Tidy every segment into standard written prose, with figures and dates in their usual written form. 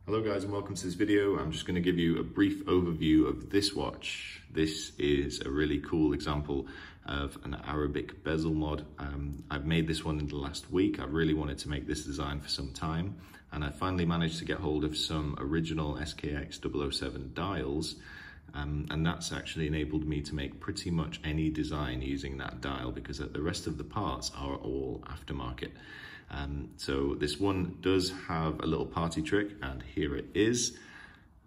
Hello guys and welcome to this video. I'm just going to give you a brief overview of this watch. This is a really cool example of an Arabic bezel mod. I've made this one in the last week. I really wanted to make this design for some time, and I finally managed to get hold of some original SKX007 dials, and that's actually enabled me to make pretty much any design using that dial, because the rest of the parts are all aftermarket. So this one does have a little party trick, and here it is,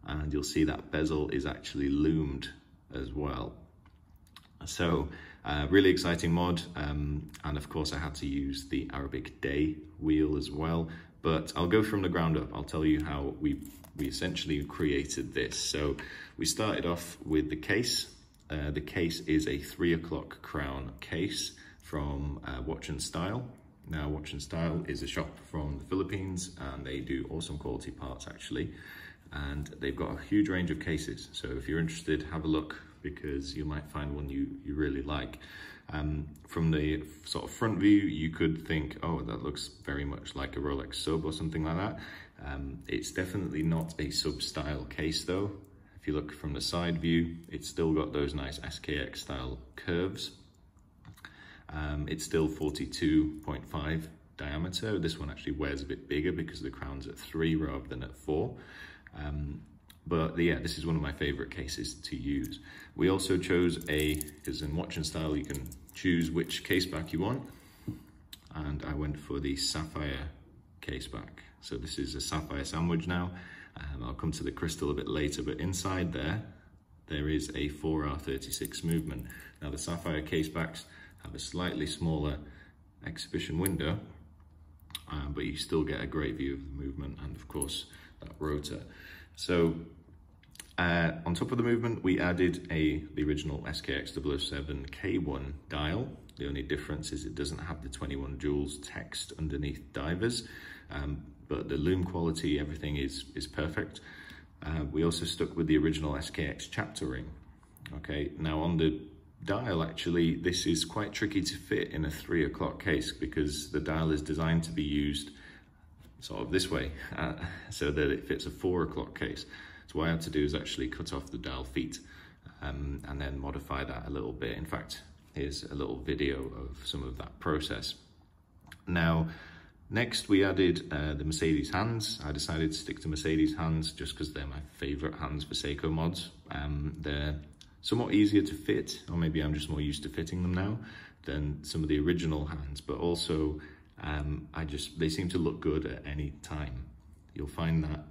and you'll see that bezel is actually lumed as well. So really exciting mod, and of course I had to use the Arabic day wheel as well, but I'll go from the ground up. I'll tell you how we essentially created this. So we started off with the case. The case is a 3 o'clock crown case from Watch and Style. Now, Watch and Style is a shop from the Philippines, and they do awesome quality parts actually, and they've got a huge range of cases. So if you're interested, have a look, because you might find one you really like. From the sort of front view, you could think, oh, that looks very much like a Rolex sub or something like that. It's definitely not a sub style case though. If you look from the side view, it's still got those nice SKX style curves. It's still 42.5 diameter. This one actually wears a bit bigger because the crown's at 3 rather than at 4. But yeah, this is one of my favorite cases to use. We also chose because in Watch and Style you can choose which case back you want, and I went for the sapphire case back. So this is a sapphire sandwich now. I'll come to the crystal a bit later, but inside there is a 4R36 movement. Now the sapphire case backs have a slightly smaller exhibition window, but you still get a great view of the movement and of course that rotor. So on top of the movement, we added the original SKX007 K1 dial. The only difference is it doesn't have the 21 joules text underneath divers, but the lume quality, everything is perfect. We also stuck with the original SKX chapter ring. Okay, now on the dial, actually, this is quite tricky to fit in a 3 o'clock case, because the dial is designed to be used sort of this way, so that it fits a 4 o'clock case. So what I had to do is actually cut off the dial feet and then modify that a little bit. In fact, here's a little video of some of that process. Now, next we added the Mercedes hands. I decided to stick to Mercedes hands just because they're my favorite hands for Seiko mods. They're somewhat easier to fit, or maybe I'm just more used to fitting them now than some of the original hands, but also they seem to look good at any time. You'll find that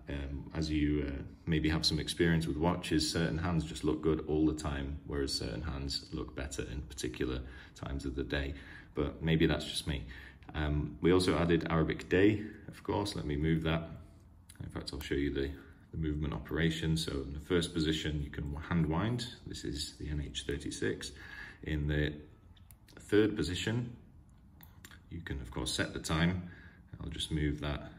as you maybe have some experience with watches, certain hands just look good all the time, whereas certain hands look better in particular times of the day, but maybe that's just me. We also added Arabic day, of course. Let me move that. In fact, I'll show you the movement operation. So in the first position, you can hand wind. This is the NH36. In the third position, you can of course set the time. I'll just move that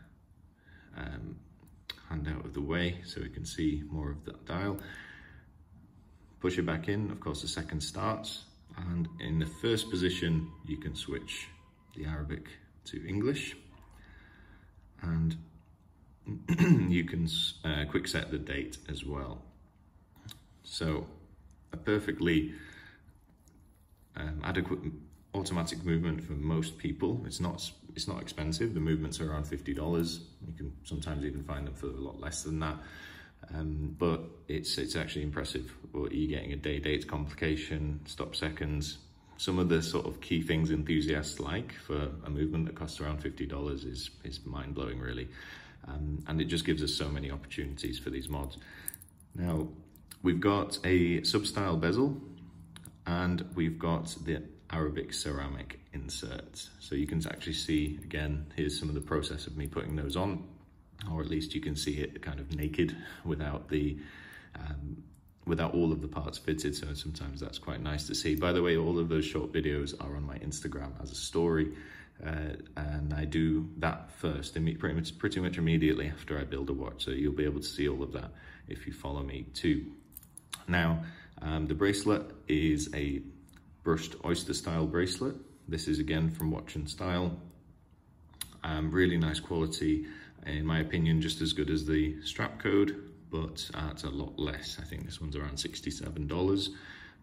hand out of the way so we can see more of that dial. Push it back in, of course the second starts, and in the first position you can switch the Arabic to English, and you can quick set the date as well. So a perfectly adequate automatic movement for most people. It's not expensive. The movements are around $50. You can sometimes even find them for a lot less than that. But it's actually impressive. What you're getting: a date complication, stop seconds, some of the sort of key things enthusiasts like for a movement that costs around $50 is mind-blowing really. And it just gives us so many opportunities for these mods. Now, we've got a sub-style bezel, and we've got the Arabic ceramic inserts. So you can actually see, again, here's some of the process of me putting those on, or at least you can see it kind of naked without all of the parts fitted. So sometimes that's quite nice to see. By the way, all of those short videos are on my Instagram as a story. And I do that first, pretty much immediately after I build a watch. So you'll be able to see all of that if you follow me too. Now, the bracelet is a brushed oyster style bracelet. This is again from Watch and Style. Really nice quality. in my opinion, just as good as the strap code, but at a lot less. I think this one's around $67.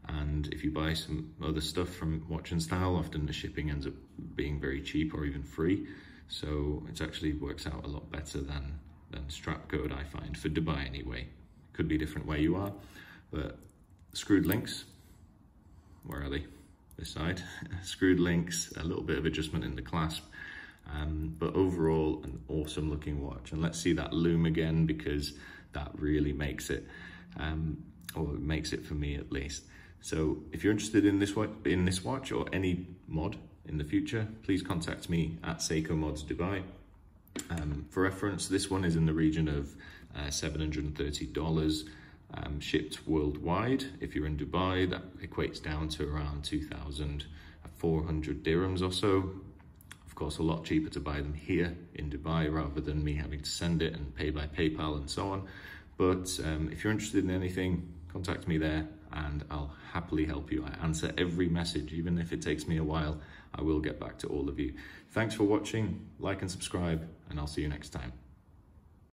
And if you buy some other stuff from Watch and Style, often the shipping ends up being very cheap or even free. So it actually works out a lot better than strap code, I find, for Dubai anyway. Could be different where you are, but screwed links, where are they? This side. Screwed links, a little bit of adjustment in the clasp, but overall an awesome looking watch. And let's see that loom again, because that really makes it, or it makes it for me at least. So if you're interested in this watch or any mod in the future, please contact me at SKX007 Dubai. For reference, this one is in the region of $730, shipped worldwide. If you're in Dubai, that equates down to around 2,400 dirhams or so. Of course, a lot cheaper to buy them here in Dubai rather than me having to send it and pay by PayPal and so on. But if you're interested in anything, contact me there and I'll happily help you. I answer every message, even if it takes me a while. I will get back to all of you. Thanks for watching, like and subscribe, and I'll see you next time.